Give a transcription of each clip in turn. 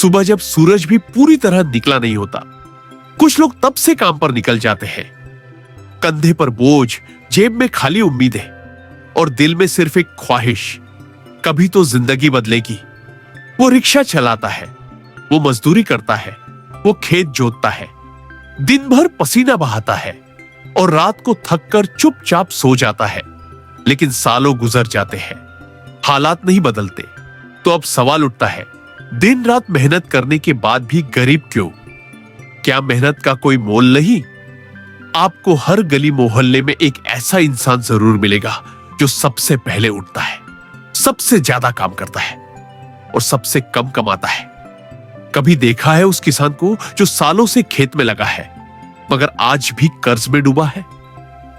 सुबह जब सूरज भी पूरी तरह निकला नहीं होता। कुछ लोग तब से काम पर निकल जाते हैं, कंधे पर बोझ, जेब में खाली उम्मीदें और दिल में सिर्फ एक ख्वाहिश, कभी तो जिंदगी बदलेगी। वो रिक्शा चलाता है, वो मजदूरी करता है, वो खेत जोतता है, दिन भर पसीना बहाता है और रात को थककर चुपचाप सो जाता है। लेकिन सालों गुजर जाते हैं, हालात नहीं बदलते। तो अब सवाल उठता है, दिन रात मेहनत करने के बाद भी गरीब क्यों? क्या मेहनत का कोई मोल नहीं? आपको हर गली मोहल्ले में एक ऐसा इंसान जरूर मिलेगा जो सबसे पहले उठता है, सबसे ज्यादा काम करता है और सबसे कम कमाता है। कभी देखा है उस किसान को जो सालों से खेत में लगा है मगर आज भी कर्ज में डूबा है?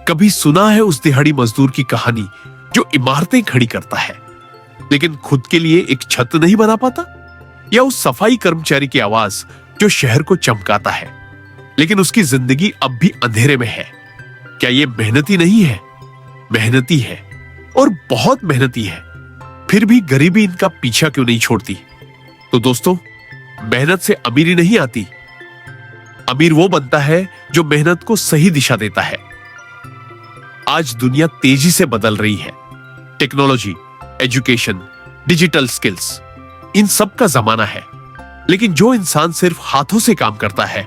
कभी सुना है उस दिहाड़ी मजदूर की कहानी जो इमारतें खड़ी करता है लेकिन खुद के लिए एक छत नहीं बना पाता? या उस सफाई कर्मचारी की आवाज जो शहर को चमकाता है लेकिन उसकी जिंदगी अब भी अंधेरे में है? क्या ये मेहनती नहीं है? मेहनती है और बहुत मेहनती है, फिर भी गरीबी इनका पीछा क्यों नहीं छोड़ती? तो दोस्तों, मेहनत से अमीरी नहीं आती। अमीर वो बनता है जो मेहनत को सही दिशा देता है। आज दुनिया तेजी से बदल रही है। टेक्नोलॉजी, एजुकेशन, डिजिटल स्किल्स, इन सब का जमाना है। लेकिन जो इंसान सिर्फ हाथों से काम करता है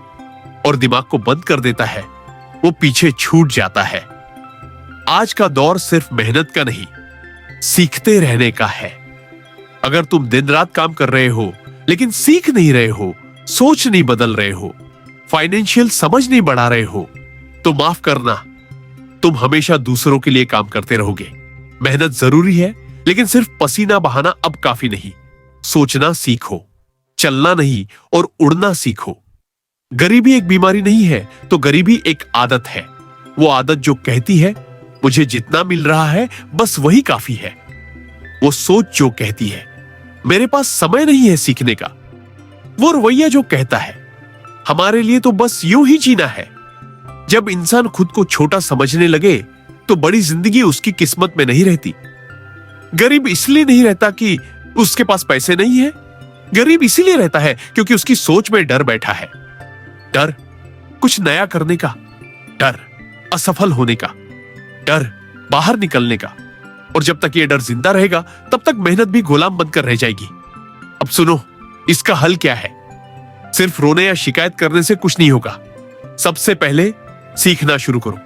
और दिमाग को बंद कर देता है, वो पीछे छूट जाता है। आज का दौर सिर्फ मेहनत का नहीं, सीखते रहने का है। अगर तुम दिन रात काम कर रहे हो लेकिन सीख नहीं रहे हो, सोच नहीं बदल रहे हो, फाइनेंशियल समझ नहीं बढ़ा रहे हो, तो माफ करना, तुम हमेशा दूसरों के लिए काम करते रहोगे। मेहनत जरूरी है लेकिन सिर्फ पसीना बहाना अब काफी नहीं। सोचना सीखो, चलना नहीं और उड़ना सीखो। गरीबी एक बीमारी नहीं है तो गरीबी एक आदत है। वो आदत जो कहती है मुझे जितना मिल रहा है बस वही काफी है। वो सोच जो कहती है मेरे पास समय नहीं है सीखने का। वो रवैया जो कहता है हमारे लिए तो बस यूं ही जीना है। जब इंसान खुद को छोटा समझने लगे तो बड़ी जिंदगी उसकी किस्मत में नहीं रहती। गरीब इसलिए नहीं रहता कि उसके पास पैसे नहीं है, गरीब इसीलिए रहता है क्योंकि उसकी सोच में डर बैठा है। डर कुछ नया करने का, डर असफल होने का, डर बाहर निकलने का। और जब तक ये डर जिंदा रहेगा तब तक मेहनत भी गुलाम बनकर रह जाएगी। अब सुनो, इसका हल क्या है? सिर्फ रोने या शिकायत करने से कुछ नहीं होगा। सबसे पहले सीखना शुरू करो।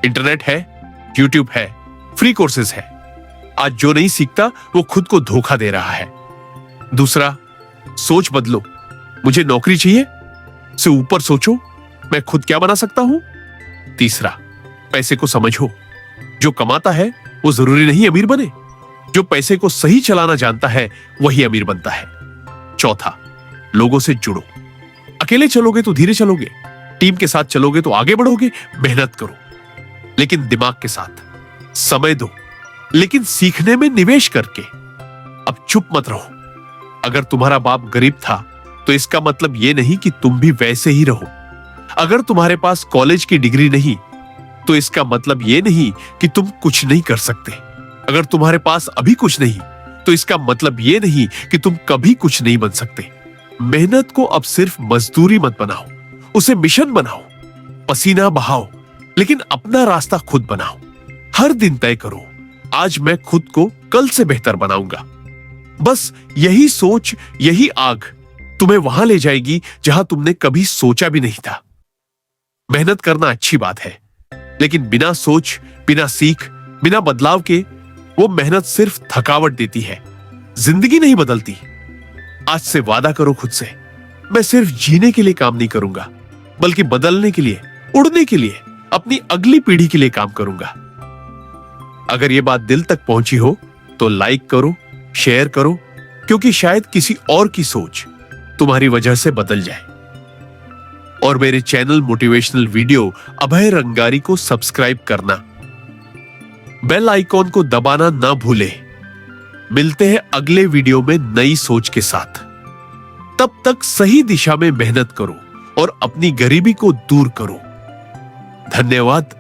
इंटरनेट है, यूट्यूब है, फ्री कोर्सेज है। आज जो नहीं सीखता वो खुद को धोखा दे रहा है। दूसरा, सोच बदलो। मुझे नौकरी चाहिए से ऊपर सोचो, मैं खुद क्या बना सकता हूं। तीसरा, पैसे को समझो। जो कमाता है वो जरूरी नहीं अमीर बने। जो पैसे को सही चलाना जानता है वही अमीर बनता है। चौथा, लोगों से जुड़ो। अकेले चलोगे तो धीरे चलोगे, टीम के साथ चलोगे तो आगे बढ़ोगे। मेहनत करो लेकिन दिमाग के साथ, समय दो लेकिन सीखने में निवेश करके। अब चुप मत रहो। अगर तुम्हारा बाप गरीब था तो इसका मतलब यह नहीं कि तुम भी वैसे ही रहो। अगर तुम्हारे पास कॉलेज की डिग्री नहीं तो इसका मतलब यह नहीं कि तुम कुछ नहीं कर सकते। अगर तुम्हारे पास अभी कुछ नहीं तो इसका मतलब यह नहीं कि तुम कभी कुछ नहीं बन सकते। मेहनत को अब सिर्फ मजदूरी मत बनाओ, उसे मिशन बनाओ। पसीना बहाओ लेकिन अपना रास्ता खुद बनाओ। हर दिन तय करो, आज मैं खुद को कल से बेहतर बनाऊंगा। बस यही सोच, यही आग तुम्हें वहां ले जाएगी जहां तुमने कभी सोचा भी नहीं था। मेहनत करना अच्छी बात है लेकिन बिना सोच, बिना सीख, बिना बदलाव के वो मेहनत सिर्फ थकावट देती है, जिंदगी नहीं बदलती। आज से वादा करो खुद से, मैं सिर्फ जीने के लिए काम नहीं करूंगा बल्कि बदलने के लिए, उड़ने के लिए, अपनी अगली पीढ़ी के लिए काम करूंगा। अगर ये बात दिल तक पहुंची हो तो लाइक करो, शेयर करो, क्योंकि शायद किसी और की सोच तुम्हारी वजह से बदल जाए। और मेरे चैनल मोटिवेशनल वीडियो अभय रंगारी को सब्सक्राइब करना, बेल आइकॉन को दबाना ना भूले। मिलते हैं अगले वीडियो में नई सोच के साथ। तब तक सही दिशा में मेहनत करो और अपनी गरीबी को दूर करो। धन्यवाद।